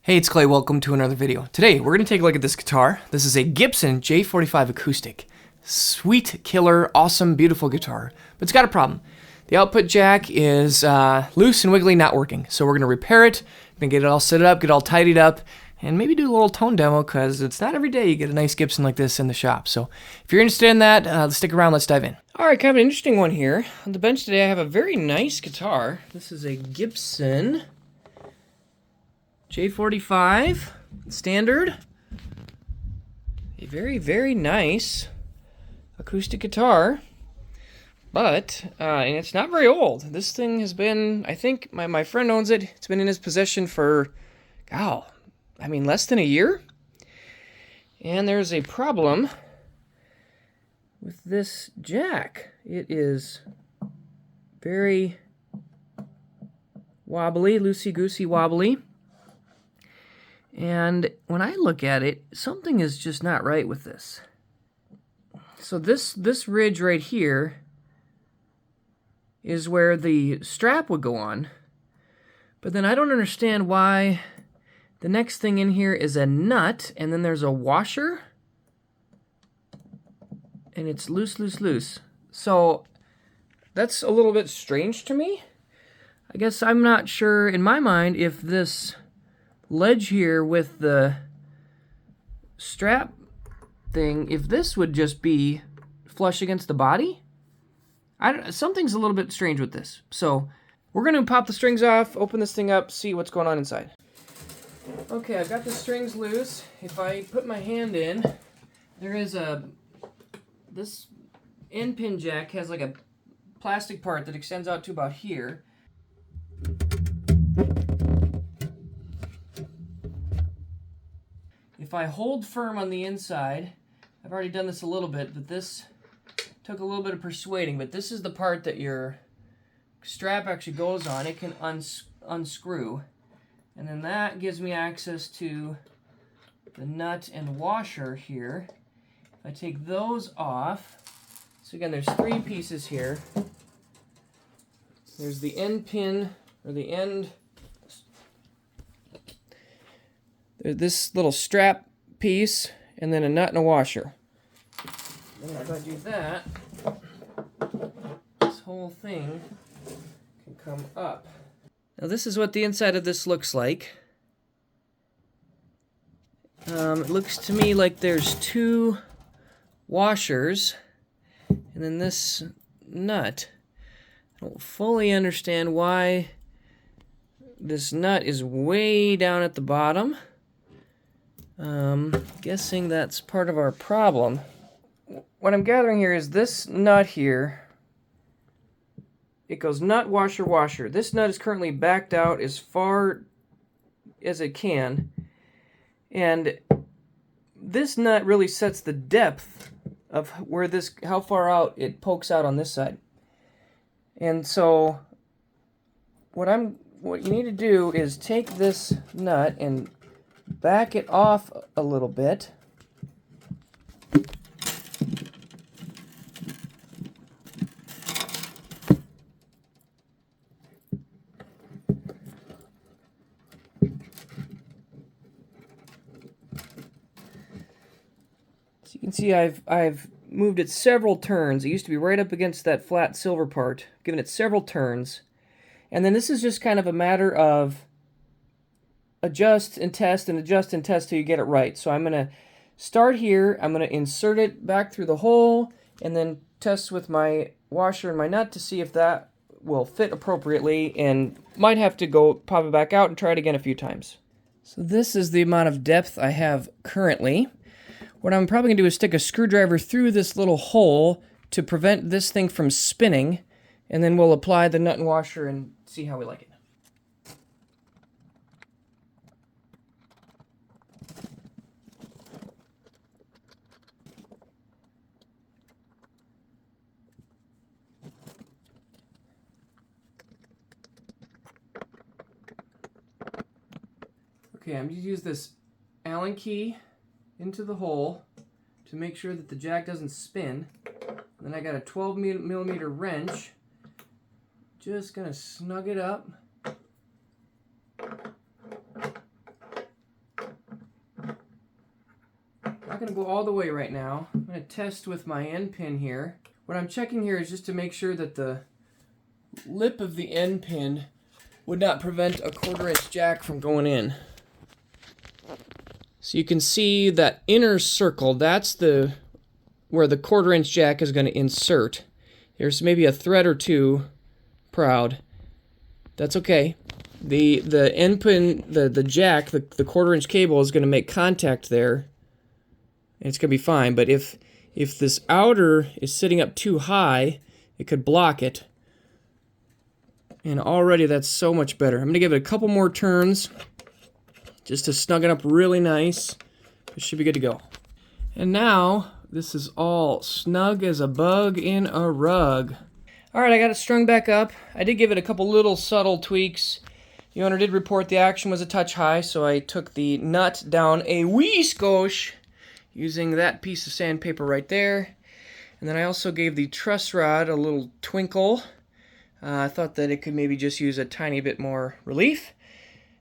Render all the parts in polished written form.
Hey, it's Kley. Welcome to another video. Today, we're going to take a look at this guitar. This is a Gibson J45 Acoustic. Sweet, killer, awesome, beautiful guitar. But it's got a problem. The output jack is loose and wiggly, not working. So we're going to repair it, then get it all set up, get it all tidied up, and maybe do a little tone demo because it's not every day you get a nice Gibson like this in the shop. So if you're interested in that, stick around. Let's dive in. All right, kind of an interesting one here. On the bench today, I have a very nice guitar. This is a Gibson J45 standard, a very, very nice acoustic guitar, but and it's not very old. This thing has been, I think my friend owns it. It's been in his possession for, less than a year. And there's a problem with this jack. It is very wobbly, loosey-goosey wobbly. And when I look at it, something is just not right with this. So this ridge right here is where the strap would go on. But then I don't understand why the next thing in here is a nut, and then there's a washer. And it's loose, loose, loose. So that's a little bit strange to me. I guess I'm not sure in my mind if this ledge here with the strap thing, if this would just be flush against the body. Something's a little bit strange with this. So we're going to pop the strings off, open this thing up, see what's going on inside. Okay, I've got the strings loose. If I put my hand in, there is this end pin jack has like a plastic part that extends out to about here. If I hold firm on the inside, I've already done this a little bit, but this took a little bit of persuading, but this is the part that your strap actually goes on. It can unscrew, and then that gives me access to the nut and washer here. If I take those off, so again, there's three pieces here. There's the end pin, or the end, this little strap piece, and then a nut and a washer. Then if I do that, this whole thing can come up. Now this is what the inside of this looks like. It looks to me like there's two washers, and then this nut. I don't fully understand why this nut is way down at the bottom. Guessing that's part of our problem. What I'm gathering here is this nut here. It goes nut, washer, washer. This nut is currently backed out as far as it can. And this nut really sets the depth of where how far out it pokes out on this side. And so what you need to do is take this nut and back it off a little bit. So you can see I've moved it several turns. It used to be right up against that flat silver part, given it several turns. And then this is just kind of a matter of adjust and test and adjust and test till you get it right. So I'm going to start here. I'm going to insert it back through the hole and then test with my washer and my nut to see if that will fit appropriately, and might have to go pop it back out and try it again a few times. So this is the amount of depth I have currently. What I'm probably going to do is stick a screwdriver through this little hole to prevent this thing from spinning, and then we'll apply the nut and washer and see how we like it. Okay, I'm going to use this Allen key into the hole to make sure that the jack doesn't spin. And then I got a 12 millimeter wrench. Just going to snug it up not going to go all the way right now. I'm going to test with my end pin here. What I'm checking here is just to make sure that the lip of the end pin would not prevent a 1/4" jack from going in. So you can see that inner circle, that's where the 1/4" jack is going to insert. There's maybe a thread or two proud. That's okay. The end pin, the jack, the 1/4" cable is going to make contact there. And it's going to be fine. But if this outer is sitting up too high, it could block it. And already that's so much better. I'm going to give it a couple more turns just to snug it up really nice. It should be good to go. And now, this is all snug as a bug in a rug. Alright, I got it strung back up. I did give it a couple little subtle tweaks. The owner did report the action was a touch high, so I took the nut down a wee skosh using that piece of sandpaper right there. And then I also gave the truss rod a little twinkle. I thought that it could maybe just use a tiny bit more relief.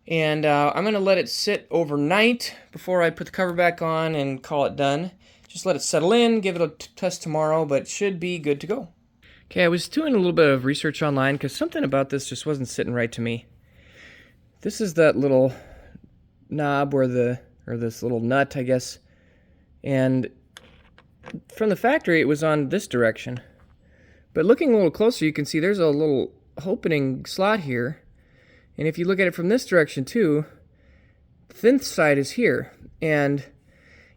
And I'm going to let it sit overnight before I put the cover back on and call it done. Just let it settle in, give it a test tomorrow, but it should be good to go. Okay, I was doing a little bit of research online because something about this just wasn't sitting right to me. This is that little knob or this little nut, I guess. And from the factory, it was on this direction. But looking a little closer, you can see there's a little opening slot here. And if you look at it from this direction too, the thin side is here. And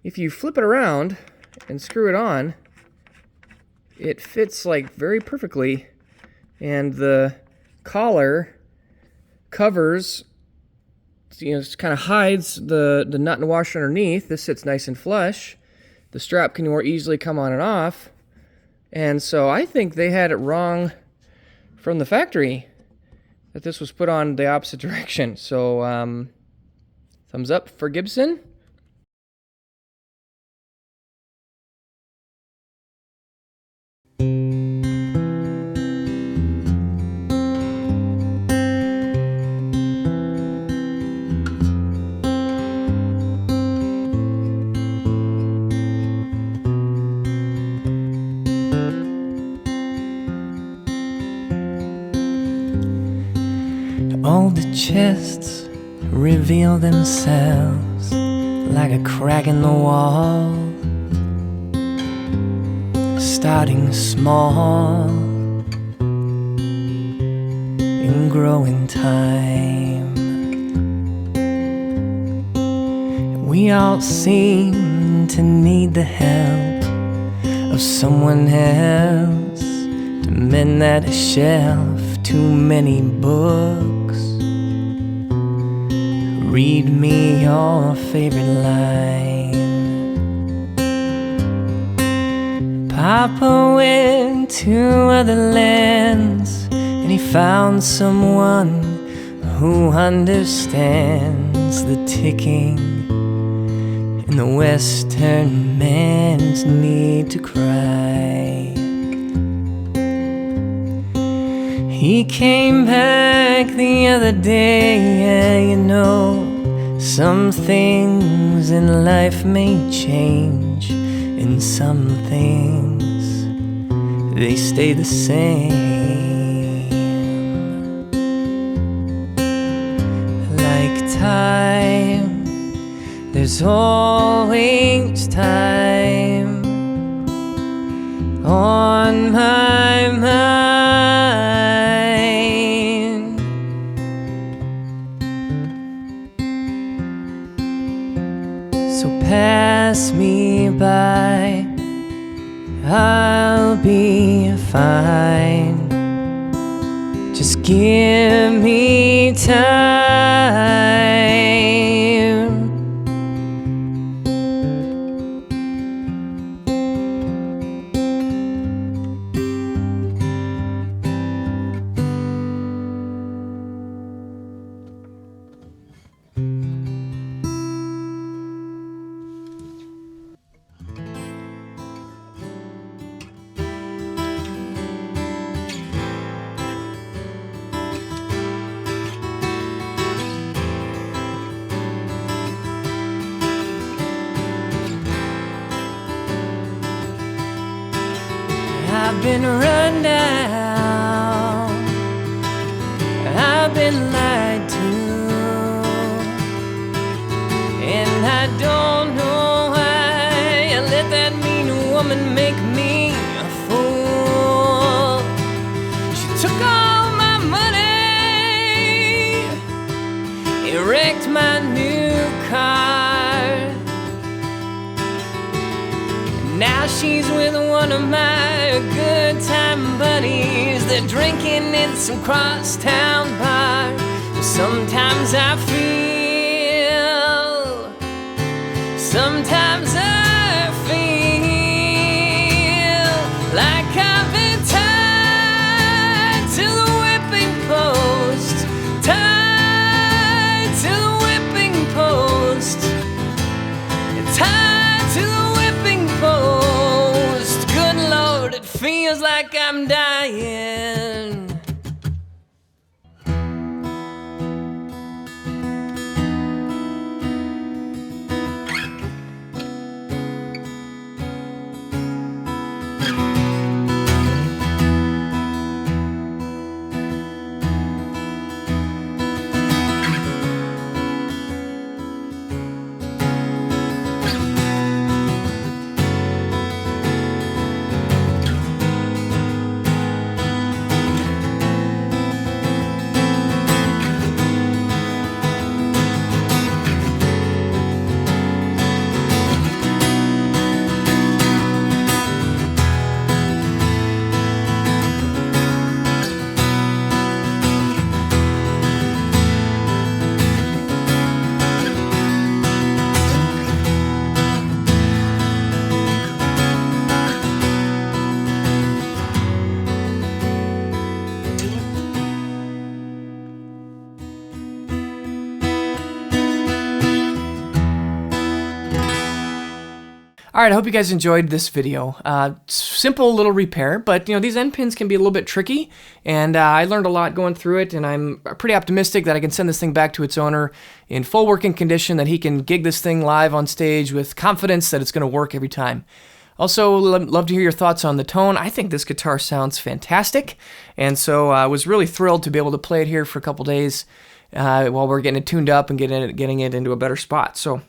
if you flip it around and screw it on, it fits like very perfectly. And the collar covers, it kind of hides the nut and washer underneath. This sits nice and flush. The strap can more easily come on and off. And so I think they had it wrong from the factory, that this was put on the opposite direction. So, thumbs up for Gibson. All the chests reveal themselves like a crack in the wall, starting small and growing time. We all seem to need the help of someone else to mend that shelf. Too many books. Read me your favorite line. Papa went to other lands, and he found someone who understands the ticking and the Western man's need to cry. He came back the other day, yeah, you know, some things in life may change, and some things, they stay the same. Like time, there's always time on my mind. Pass me by, I'll be fine. Just give me time. I've been run down, I've been lied to, and I don't know why I let that mean woman make me a fool. She took all my money, it wrecked my new car. Now she's with one of my good time buddies. They're drinking in some crosstown bar. Sometimes I feel, sometimes I feel like I've been tied to the whipping post, tied to the whipping post, tied to the whipping post. Good Lord, it feels like I'm dying. Alright, I hope you guys enjoyed this video. Simple little repair, but these end pins can be a little bit tricky, and I learned a lot going through it, and I'm pretty optimistic that I can send this thing back to its owner in full working condition, that he can gig this thing live on stage with confidence that it's going to work every time. Also, love to hear your thoughts on the tone. I think this guitar sounds fantastic, and so I was really thrilled to be able to play it here for a couple days while we're getting it tuned up and getting it into a better spot. So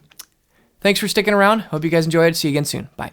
thanks for sticking around. Hope you guys enjoyed. See you again soon. Bye.